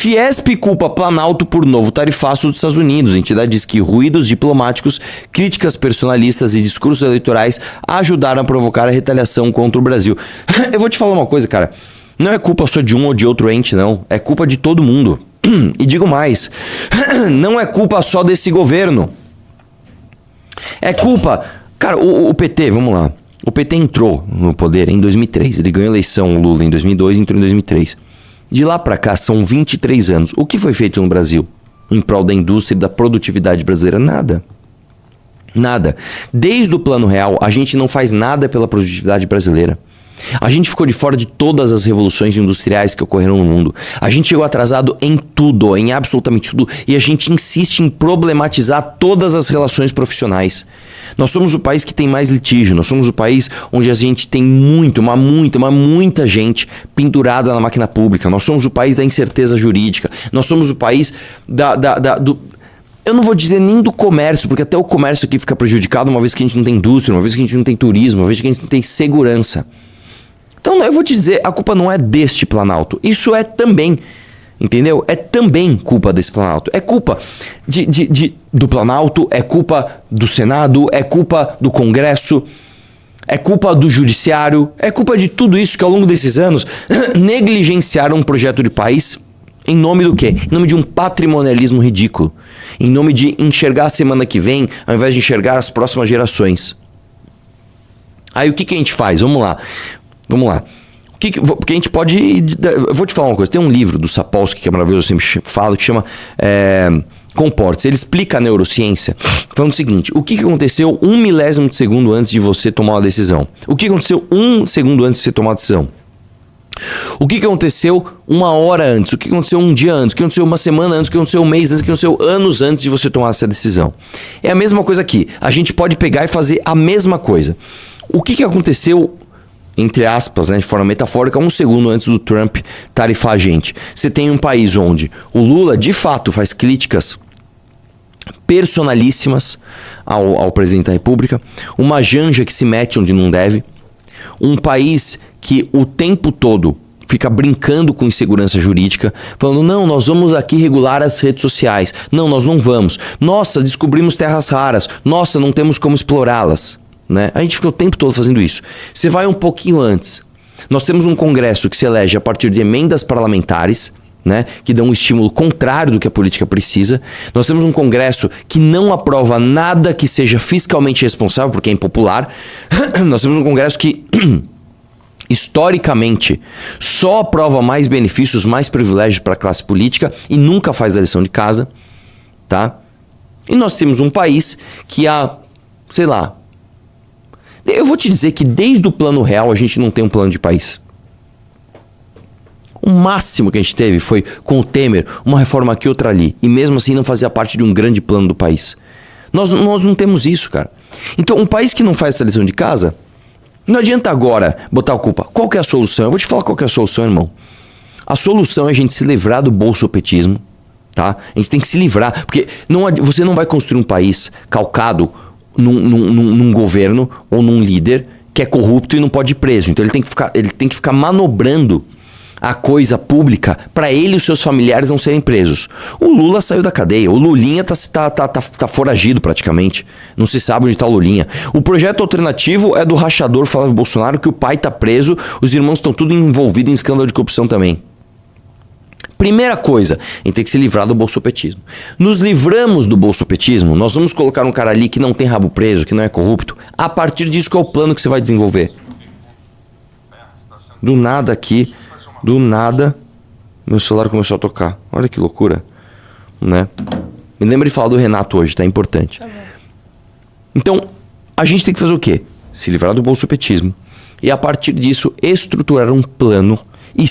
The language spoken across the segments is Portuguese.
Fiesp culpa Planalto por novo tarifaço dos Estados Unidos. A entidade diz que ruídos diplomáticos, críticas personalistas e discursos eleitorais ajudaram a provocar a retaliação contra o Brasil. Eu vou te falar uma coisa, cara. Não é culpa só de um ou de outro ente, não. É culpa de todo mundo. E digo mais, não é culpa só desse governo. É culpa... Cara, o PT, vamos lá. O PT entrou no poder em 2003. Ele ganhou a eleição, o Lula, em 2002 e entrou em 2003. De lá pra cá são 23 anos. O que foi feito no Brasil em prol da indústria e da produtividade brasileira? Nada. Nada. Desde o Plano Real, a gente não faz nada pela produtividade brasileira. A gente ficou de fora de todas as revoluções industriais que ocorreram no mundo. A gente chegou atrasado em tudo, em absolutamente tudo. E a gente insiste em problematizar todas as relações profissionais. Nós somos o país que tem mais litígio. Nós somos o país onde a gente tem muita gente pendurada na máquina pública. Nós somos o país da incerteza jurídica. Nós somos o país do... Eu não vou dizer nem do comércio, porque até o comércio aqui fica prejudicado uma vez que a gente não tem indústria, uma vez que a gente não tem turismo, uma vez que a gente não tem segurança. Então eu vou te dizer, a culpa não é deste Planalto. Isso é também, entendeu? É também culpa desse Planalto. É culpa do Planalto, é culpa do Senado, é culpa do Congresso, é culpa do Judiciário, é culpa de tudo isso que ao longo desses anos negligenciaram um projeto de país em nome do quê? Em nome de um patrimonialismo ridículo. Em nome de enxergar a semana que vem, ao invés de enxergar as próximas gerações. Aí o que a gente faz? Vamos lá. Porque a gente pode... Eu vou te falar uma coisa. Tem um livro do Sapolsky, que é maravilhoso, eu sempre falo, que chama Comporte-se. Ele explica a neurociência falando o seguinte: o que aconteceu 1 milésimo de segundo antes de você tomar uma decisão? O que aconteceu 1 segundo antes de você tomar uma decisão? O que aconteceu 1 hora antes? O que aconteceu 1 dia antes? O que aconteceu 1 semana antes? O que aconteceu 1 mês antes? O que aconteceu anos antes de você tomar essa decisão? É a mesma coisa aqui. A gente pode pegar e fazer a mesma coisa. O que aconteceu, entre aspas, né, de forma metafórica, 1 segundo antes do Trump tarifar a gente? Você tem um país onde o Lula, de fato, faz críticas personalíssimas ao presidente da República, uma Janja que se mete onde não deve, um país que o tempo todo fica brincando com insegurança jurídica, falando, não, nós vamos aqui regular as redes sociais. Não, nós não vamos. Nossa, descobrimos terras raras. Nossa, não temos como explorá-las. Né? A gente fica o tempo todo fazendo isso. Você vai um pouquinho antes. Nós temos um Congresso que se elege a partir de emendas parlamentares, né, que dão um estímulo contrário do que a política precisa. Nós temos um Congresso que não aprova nada que seja fiscalmente responsável, porque é impopular. Nós temos um Congresso que... historicamente, só aprova mais benefícios, mais privilégios para a classe política e nunca faz a lição de casa, tá? E nós temos um país que sei lá, eu vou te dizer que desde o Plano Real a gente não tem um plano de país. O máximo que a gente teve foi, com o Temer, uma reforma aqui, outra ali, e mesmo assim não fazia parte de um grande plano do país. Nós não temos isso, cara. Então, um país que não faz essa lição de casa... Não adianta agora botar a culpa. Qual que é a solução? Eu vou te falar qual que é a solução, irmão. A solução é a gente se livrar do bolsopetismo, tá? A gente tem que se livrar, porque você não vai construir um país calcado num governo ou num líder que é corrupto e não pode ir preso. Então ele tem que ficar manobrando a coisa pública para ele e os seus familiares não serem presos. O Lula saiu da cadeia, o Lulinha tá foragido praticamente. Não se sabe onde tá o Lulinha. O projeto alternativo é do rachador Flávio Bolsonaro, que o pai tá preso, os irmãos estão tudo envolvidos em escândalo de corrupção também. Primeira coisa, a gente tem que se livrar do bolsopetismo. Nos livramos do bolsopetismo, nós vamos colocar um cara ali que não tem rabo preso, que não é corrupto. A partir disso, qual é o plano que você vai desenvolver? Do nada aqui... Do nada, meu celular começou a tocar. Olha que loucura, né? Me lembra de falar do Renato hoje, tá? Importante. Tá bom. Então, a gente tem que fazer o quê? Se livrar do bolsopetismo. E a partir disso, estruturar um plano e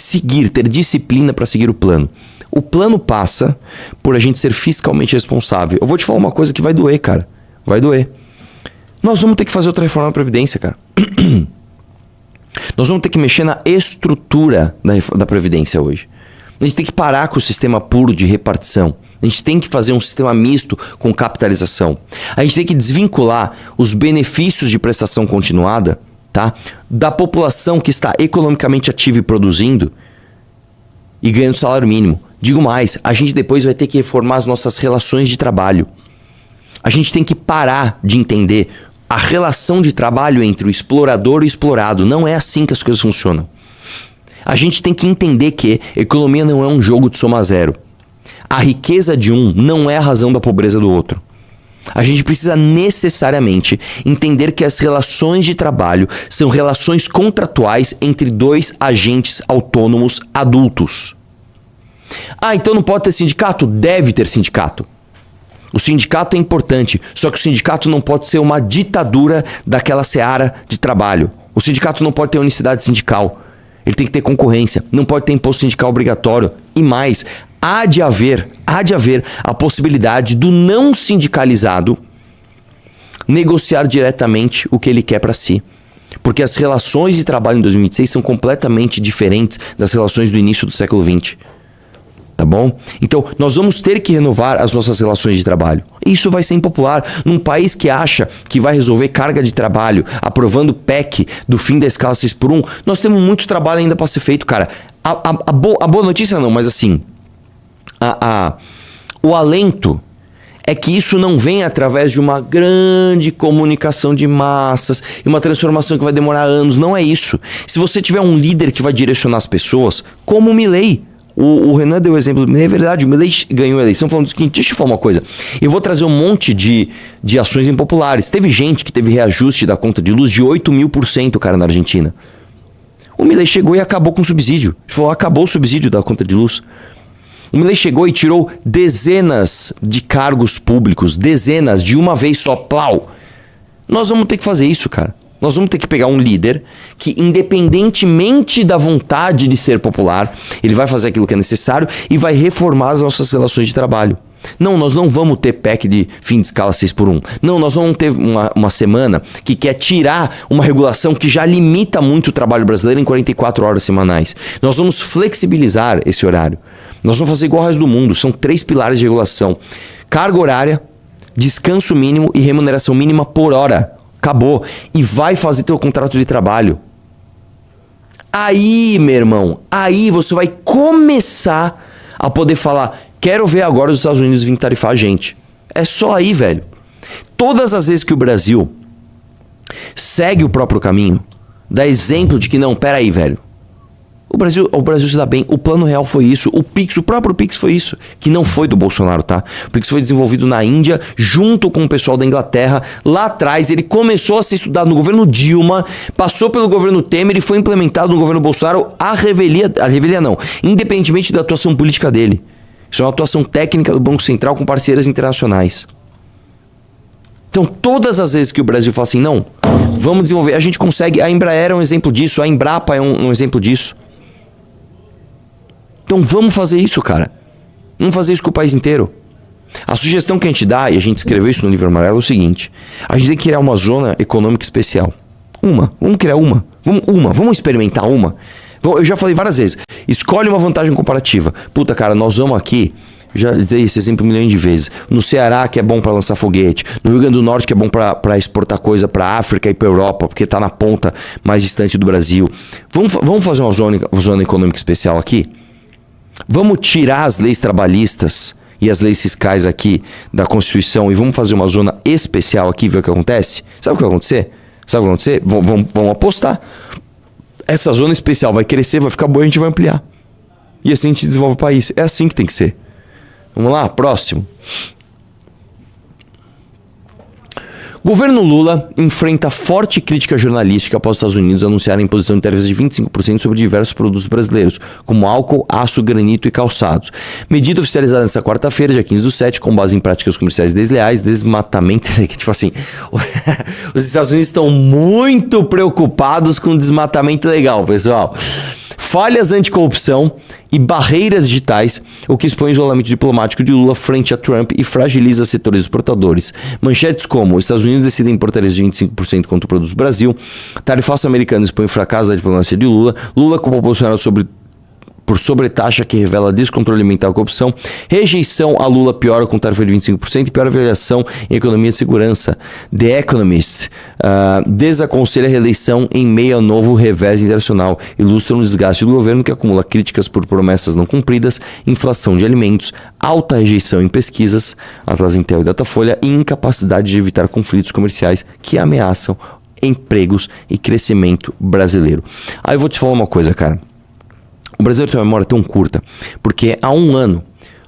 ter disciplina para seguir o plano. O plano passa por a gente ser fiscalmente responsável. Eu vou te falar uma coisa que vai doer, cara. Vai doer. Nós vamos ter que fazer outra reforma da Previdência, cara. Nós vamos ter que mexer na estrutura da Previdência hoje. A gente tem que parar com o sistema puro de repartição. A gente tem que fazer um sistema misto com capitalização. A gente tem que desvincular os benefícios de prestação continuada, tá, da população que está economicamente ativa e produzindo e ganhando salário mínimo. Digo mais, a gente depois vai ter que reformar as nossas relações de trabalho. A gente tem que parar de entender a relação de trabalho entre o explorador e o explorado. Não é assim que as coisas funcionam. A gente tem que entender que economia não é um jogo de soma zero. A riqueza de um não é a razão da pobreza do outro. A gente precisa necessariamente entender que as relações de trabalho são relações contratuais entre dois agentes autônomos adultos. Ah, então não pode ter sindicato? Deve ter sindicato. O sindicato é importante, só que o sindicato não pode ser uma ditadura daquela seara de trabalho. O sindicato não pode ter unicidade sindical. Ele tem que ter concorrência, não pode ter imposto sindical obrigatório. E mais, há de haver a possibilidade do não sindicalizado negociar diretamente o que ele quer para si. Porque as relações de trabalho em 2026 são completamente diferentes das relações do início do século XX. Tá bom? Então, nós vamos ter que renovar as nossas relações de trabalho. Isso vai ser impopular. Num país que acha que vai resolver carga de trabalho, aprovando PEC do fim da escala 6x1, nós temos muito trabalho ainda para ser feito, cara. A boa notícia não, mas assim, o alento é que isso não vem através de uma grande comunicação de massas e uma transformação que vai demorar anos. Não é isso. Se você tiver um líder que vai direcionar as pessoas, como o Milei. O Renan deu o exemplo, é verdade, o Milei ganhou a eleição falando o seguinte, deixa eu falar uma coisa, eu vou trazer um monte de ações impopulares. Teve gente que teve reajuste da conta de luz de 8.000%, cara, na Argentina. O Milei chegou e acabou com o subsídio. Ele falou, acabou o subsídio da conta de luz. O Milei chegou e tirou dezenas de cargos públicos, dezenas, de uma vez só, plau. Nós vamos ter que fazer isso, cara. Nós vamos ter que pegar um líder que, independentemente da vontade de ser popular, ele vai fazer aquilo que é necessário e vai reformar as nossas relações de trabalho. Não, nós não vamos ter PEC de fim de escala 6x1. Não, nós vamos ter uma semana que quer tirar uma regulação que já limita muito o trabalho brasileiro em 44 horas semanais. Nós vamos flexibilizar esse horário. Nós vamos fazer igual ao resto do mundo. São 3 pilares de regulação. Carga horária, descanso mínimo e remuneração mínima por hora. Acabou. E vai fazer teu contrato de trabalho. Aí, meu irmão, aí você vai começar a poder falar, quero ver agora os Estados Unidos vir tarifar a gente. É só aí, velho. Todas as vezes que o Brasil segue o próprio caminho, dá exemplo de que não, peraí, velho. O Brasil se dá bem. O Plano Real foi isso. O próprio Pix foi isso. Que não foi do Bolsonaro, tá? O Pix foi desenvolvido na Índia, junto com o pessoal da Inglaterra. Lá atrás, ele começou a ser estudado no governo Dilma, passou pelo governo Temer e foi implementado no governo Bolsonaro a revelia não, independentemente da atuação política dele. Isso é uma atuação técnica do Banco Central com parceiras internacionais. Então, todas as vezes que o Brasil fala assim, não, vamos desenvolver, a gente consegue. A Embraer é um exemplo disso, a Embrapa é um exemplo disso. Então vamos fazer isso, cara. Vamos fazer isso com o país inteiro. A sugestão que a gente dá, e a gente escreveu isso no livro amarelo, é o seguinte. A gente tem que criar uma zona econômica especial. Vamos criar uma. Vamos experimentar uma. Eu já falei várias vezes. Escolhe uma vantagem comparativa. Puta, cara, nós vamos aqui. Já dei esse exemplo milhões de vezes. No Ceará, que é bom para lançar foguete. No Rio Grande do Norte, que é bom para exportar coisa para África e para Europa, porque tá na ponta mais distante do Brasil. Vamos fazer uma zona econômica especial aqui? Vamos tirar as leis trabalhistas e as leis fiscais aqui da Constituição e vamos fazer uma zona especial aqui e ver o que acontece? Sabe o que vai acontecer? Vamos apostar. Essa zona especial vai crescer, vai ficar boa e a gente vai ampliar. E assim a gente desenvolve o país. É assim que tem que ser. Vamos lá, próximo. Governo Lula enfrenta forte crítica jornalística após os Estados Unidos anunciarem imposição de tarifas de 25% sobre diversos produtos brasileiros, como álcool, aço, granito e calçados. Medida oficializada nesta quarta-feira, dia 15/7, com base em práticas comerciais desleais, desmatamento... Tipo assim, os Estados Unidos estão muito preocupados com desmatamento ilegal, pessoal. Falhas anticorrupção e barreiras digitais, o que expõe o isolamento diplomático de Lula frente a Trump e fragiliza setores exportadores. Manchetes como: os Estados Unidos decidem importar tarifas de 25% contra o produto do Brasil, tarifaço americano expõe o fracasso da diplomacia de Lula, Lula culpa o Bolsonaro por sobretaxa que revela descontrole alimentar e corrupção. Rejeição a Lula piora com tarifa de 25% e pior avaliação em economia e segurança. The Economist desaconselha a reeleição em meio ao novo revés internacional. Ilustra um desgaste do governo que acumula críticas por promessas não cumpridas, inflação de alimentos, alta rejeição em pesquisas, Atlas Intel e Datafolha, e incapacidade de evitar conflitos comerciais que ameaçam empregos e crescimento brasileiro. Aí eu vou te falar uma coisa, cara. O Brasil tem uma memória tão curta, porque há um ano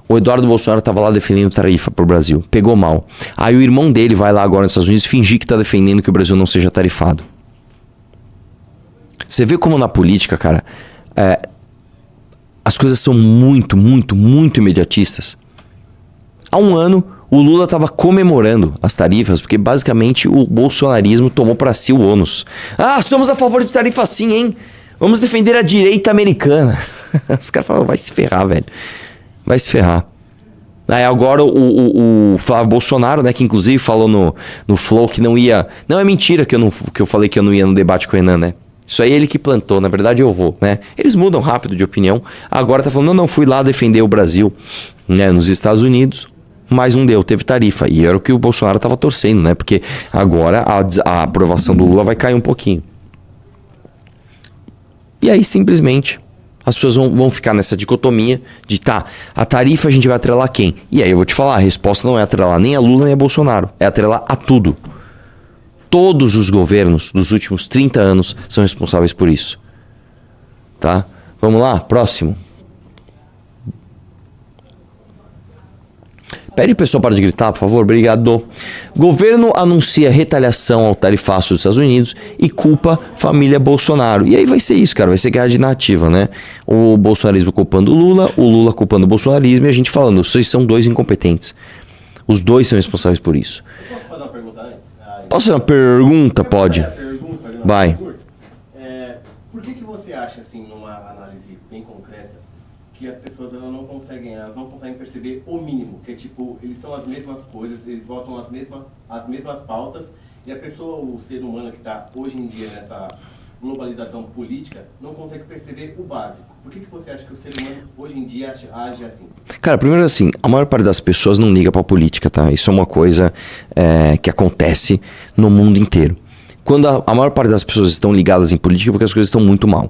o Eduardo Bolsonaro estava lá defendendo tarifa para o Brasil. Pegou mal. Aí o irmão dele vai lá agora nos Estados Unidos fingir que está defendendo que o Brasil não seja tarifado. Você vê como na política, cara, as coisas são muito, muito, muito imediatistas. Há um ano o Lula estava comemorando as tarifas, porque basicamente o bolsonarismo tomou para si o ônus. Ah, somos a favor de tarifa sim, hein? Vamos defender a direita americana. Os caras falam, vai se ferrar, velho. Vai se ferrar. Aí agora o Flávio Bolsonaro, né, que inclusive falou no Flow que não ia... Não, é mentira que eu falei que eu não ia no debate com o Renan, né? Isso aí é ele que plantou, na verdade eu vou, né? Eles mudam rápido de opinião. Agora tá falando, não, fui lá defender o Brasil, né, nos Estados Unidos. Mas não deu, teve tarifa. E era o que o Bolsonaro estava torcendo, né? Porque agora a aprovação do Lula vai cair um pouquinho. E aí, simplesmente, as pessoas vão ficar nessa dicotomia de, tá, a tarifa a gente vai atrelar quem? E aí eu vou te falar, a resposta não é atrelar nem a Lula nem a Bolsonaro. É atrelar a tudo. Todos os governos dos últimos 30 anos são responsáveis por isso. Tá? Vamos lá, próximo. Pede o pessoal para de gritar, por favor. Obrigado. Governo anuncia retaliação ao tarifaço dos Estados Unidos e culpa família Bolsonaro. E aí vai ser isso, cara. Vai ser guerra de narrativa, né? O bolsonarismo culpando o Lula culpando o bolsonarismo e a gente falando, vocês são dois incompetentes. Os dois são responsáveis por isso. Posso fazer uma pergunta antes? Posso fazer uma pergunta? Pode. Vai. Por que você acha, assim, numa análise bem concreta, que as pessoas elas não conseguem perceber o mínimo, que é tipo, eles são as mesmas coisas, eles votam as mesmas pautas, e a pessoa, o ser humano que está hoje em dia nessa globalização política, não consegue perceber o básico. Por que você acha que o ser humano hoje em dia age assim? Cara, primeiro assim, a maior parte das pessoas não liga pra política, tá? Isso é uma coisa que acontece no mundo inteiro. Quando a maior parte das pessoas estão ligadas em política, porque as coisas estão muito mal,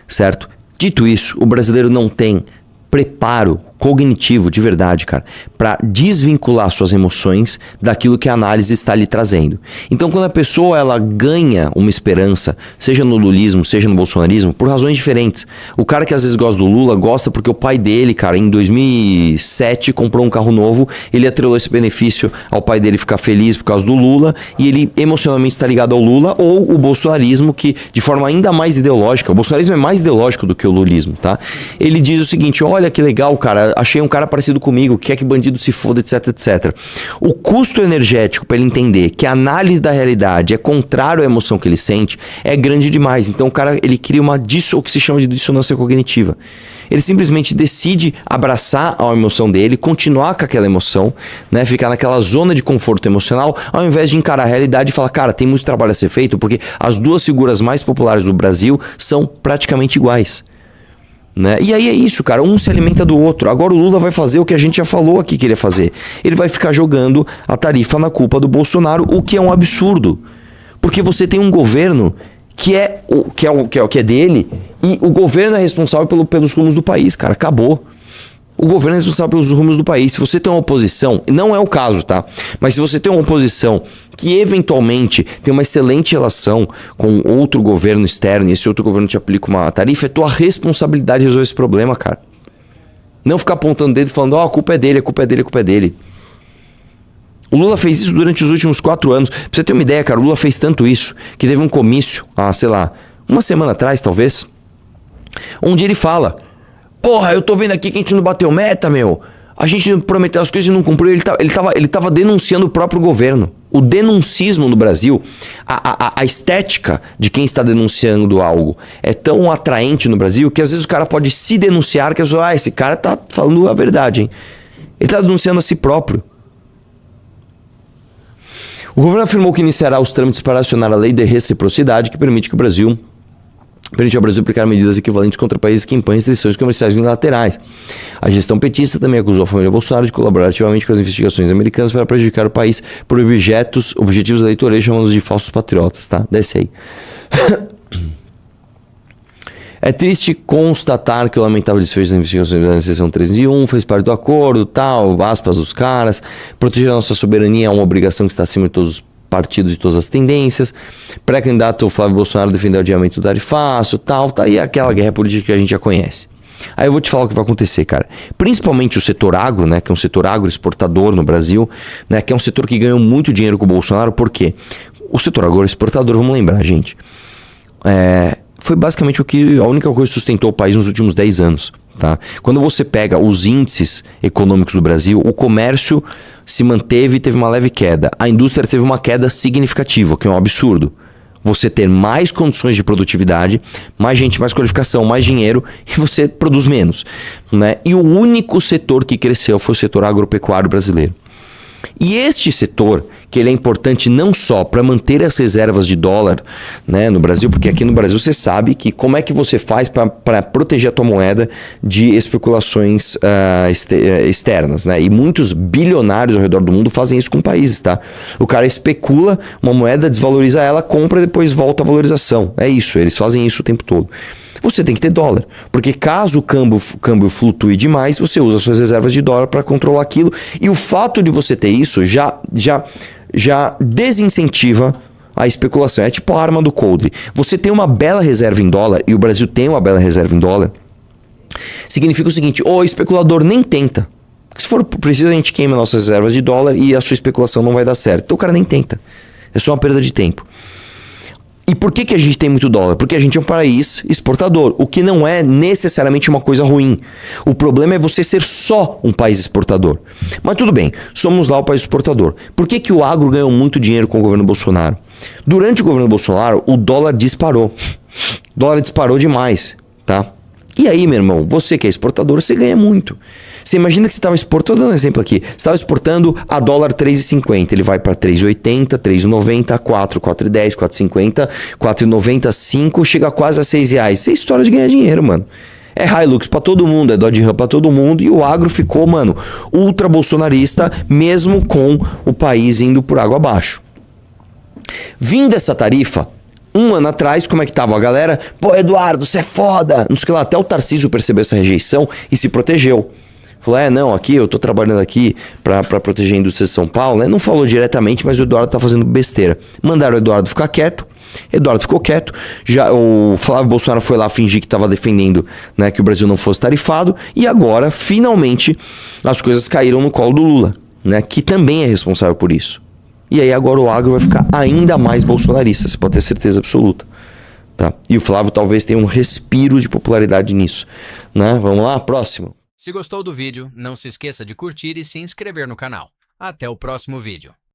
certo? Dito isso, o brasileiro não tem preparo cognitivo de verdade, cara, para desvincular suas emoções daquilo que a análise está lhe trazendo. Então, quando a pessoa ela ganha uma esperança, seja no lulismo, seja no bolsonarismo, por razões diferentes. O cara que às vezes gosta do Lula gosta porque o pai dele, cara, em 2007 comprou um carro novo, ele atrelou esse benefício ao pai dele ficar feliz por causa do Lula e ele emocionalmente está ligado ao Lula, ou o bolsonarismo que de forma ainda mais ideológica, o bolsonarismo é mais ideológico do que o lulismo, tá? Ele diz o seguinte, olha que legal, cara, achei um cara parecido comigo, quer que bandido se foda, etc, etc. O custo energético para ele entender que a análise da realidade é contrário à emoção que ele sente é grande demais. Então o cara ele cria o que se chama de dissonância cognitiva. Ele simplesmente decide abraçar a emoção dele, continuar com aquela emoção, né, ficar naquela zona de conforto emocional, ao invés de encarar a realidade e falar, cara, tem muito trabalho a ser feito, porque as duas figuras mais populares do Brasil são praticamente iguais. Né? E aí é isso, cara, um se alimenta do outro. Agora o Lula vai fazer o que a gente já falou aqui que ele ia fazer. Ele vai ficar jogando a tarifa na culpa do Bolsonaro, o que é um absurdo. Porque você tem um governo que é dele, e o governo é responsável pelos rumos do país, cara, acabou. O governo é responsável pelos rumos do país. Se você tem uma oposição, não é o caso, tá? Mas se você tem uma oposição que eventualmente tem uma excelente relação com outro governo externo e esse outro governo te aplica uma tarifa, é tua responsabilidade resolver esse problema, cara. Não ficar apontando o dedo e falando, a culpa é dele, a culpa é dele, a culpa é dele. O Lula fez isso durante os últimos 4 anos. Pra você ter uma ideia, cara, o Lula fez tanto isso que teve um comício, sei lá, uma semana atrás, talvez, onde ele fala... Porra, eu tô vendo aqui que a gente não bateu meta, meu. A gente prometeu as coisas e não cumpriu. Ele tava denunciando o próprio governo. O denuncismo no Brasil, a estética de quem está denunciando algo é tão atraente no Brasil que às vezes o cara pode se denunciar que esse cara tá falando a verdade, hein? Ele tá denunciando a si próprio. O governo afirmou que iniciará os trâmites para acionar a lei de reciprocidade que permite que o Brasil permite ao Brasil aplicar medidas equivalentes contra países que impõem restrições comerciais unilaterais. A gestão petista também acusou a família Bolsonaro de colaborar ativamente com as investigações americanas para prejudicar o país por objetivos eleitorais, chamando-os de falsos patriotas, tá? Desce aí. É triste constatar que o lamentável desfecho das investigações da seção 301 fez parte do acordo, tal, aspas dos caras. Proteger a nossa soberania é uma obrigação que está acima de todos os partidos e todas as tendências. Pré-candidato Flávio Bolsonaro defendeu o adiamento do tarifaço, tal, tá aí aquela guerra política que a gente já conhece. Aí eu vou te falar o que vai acontecer, cara. Principalmente o setor agro, né, que é um setor agroexportador no Brasil, né, que é um setor que ganhou muito dinheiro com o Bolsonaro, por quê? O setor agroexportador, vamos lembrar, gente, foi basicamente a única coisa que sustentou o país nos últimos 10 anos. Tá? Quando você pega os índices econômicos do Brasil, o comércio se manteve e teve uma leve queda. A indústria teve uma queda significativa, que é um absurdo. Você ter mais condições de produtividade, mais gente, mais qualificação, mais dinheiro, e você produz menos. Né? E o único setor que cresceu foi o setor agropecuário brasileiro. E este setor, que ele é importante não só para manter as reservas de dólar, né, no Brasil, porque aqui no Brasil você sabe que como é que você faz para proteger a tua moeda de especulações externas, né? E muitos bilionários ao redor do mundo fazem isso com países, tá? O cara especula uma moeda, desvaloriza ela, compra e depois volta a valorização. É isso, eles fazem isso o tempo todo. Você tem que ter dólar, porque caso o câmbio flutue demais, você usa suas reservas de dólar para controlar aquilo, e o fato de você ter isso já desincentiva a especulação. É tipo a arma do coldre. Você tem uma bela reserva em dólar, e o Brasil tem uma bela reserva em dólar, significa o seguinte: o especulador nem tenta. Se for preciso, a gente queima nossas reservas de dólar e a sua especulação não vai dar certo. Então o cara nem tenta. É só uma perda de tempo. E por que a gente tem muito dólar? Porque a gente é um país exportador, o que não é necessariamente uma coisa ruim. O problema é você ser só um país exportador. Mas tudo bem, somos lá o país exportador. Por que o agro ganhou muito dinheiro com o governo Bolsonaro? Durante o governo Bolsonaro, o dólar disparou. O dólar disparou demais, tá? E aí, meu irmão, você que é exportador, você ganha muito. Você imagina que você estava exportando, dando um exemplo aqui, você estava exportando a dólar 3,50, ele vai para 3,80, 3,90, 4, 4,10, 4,50, 4,90, 5, chega quase a R$6. Isso é história de ganhar dinheiro, mano. É Hilux pra todo mundo, é Dodge Ram pra todo mundo, e o agro ficou, mano, ultra bolsonarista, mesmo com o país indo por água abaixo. Vindo essa tarifa, um ano atrás, como é que tava a galera? Pô, Eduardo, você é foda. Não sei o que lá, até o Tarcísio percebeu essa rejeição e se protegeu. Falou, não, aqui eu tô trabalhando aqui pra proteger a indústria de São Paulo, né? Não falou diretamente, mas o Eduardo tá fazendo besteira. Mandaram o Eduardo ficar quieto. Eduardo ficou quieto. Já o Flávio Bolsonaro foi lá fingir que estava defendendo, né, que o Brasil não fosse tarifado. E agora, finalmente, as coisas caíram no colo do Lula, né, que também é responsável por isso. E aí agora o agro vai ficar ainda mais bolsonarista, você pode ter certeza absoluta. Tá? E o Flávio talvez tenha um respiro de popularidade nisso. Né? Vamos lá, próximo. Se gostou do vídeo, não se esqueça de curtir e se inscrever no canal. Até o próximo vídeo.